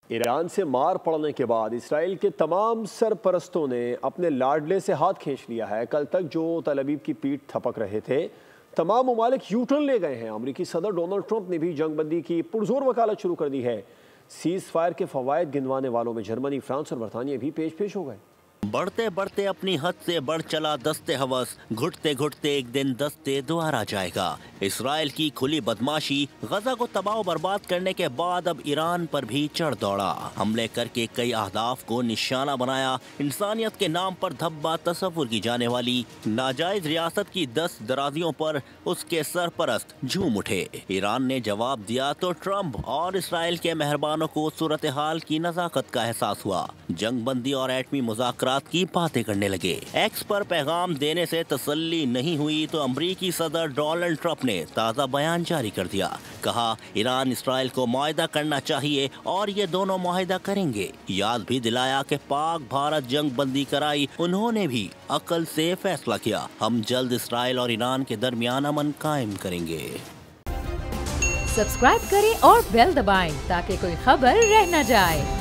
ایران سے مار پڑنے کے بعد اسرائیل کے تمام سرپرستوں نے اپنے لاڈلے سے ہاتھ کھینچ لیا ہے۔ کل تک جو تل ابیب کی پیٹھ تھپک رہے تھے، تمام ممالک یو ٹرن لے گئے ہیں۔ امریکی صدر ڈونلڈ ٹرمپ نے بھی جنگ بندی کی پرزور وکالت شروع کر دی ہے۔ سیز فائر کے فوائد گنوانے والوں میں جرمنی، فرانس اور برطانیہ بھی پیش ہو گئے۔ بڑھتے بڑھتے اپنی حد سے بڑھ چلا دستے ہوس، گھٹتے گھٹتے ایک دن دستے دوبارہ جائے گا۔ اسرائیل کی کھلی بدماشی غزہ کو تباہ و برباد کرنے کے بعد اب ایران پر بھی چڑھ دوڑا، حملے کر کے کئی اہداف کو نشانہ بنایا۔ انسانیت کے نام پر دھبا تصور کی جانے والی ناجائز ریاست کی دست درازیوں پر اس کے سرپرست جھوم اٹھے۔ ایران نے جواب دیا تو ٹرمپ اور اسرائیل کے مہربانوں کو صورتحال کی نزاکت کا احساس ہوا۔ جنگ بندی اور ایٹمی مذاکرات کی باتیں کرنے لگے۔ ایکس پر پیغام دینے سے تسلی نہیں ہوئی تو امریکی صدر ڈونلڈ ٹرمپ نے تازہ بیان جاری کر دیا۔ کہا ایران اسرائیل کو معاہدہ کرنا چاہیے اور یہ دونوں معاہدہ کریں گے۔ یاد بھی دلایا کہ پاک بھارت جنگ بندی کرائی، انہوں نے بھی عقل سے فیصلہ کیا۔ ہم جلد اسرائیل اور ایران کے درمیان امن قائم کریں گے۔ سبسکرائب کریں اور بیل دبائیں تاکہ کوئی خبر رہ نہ جائے۔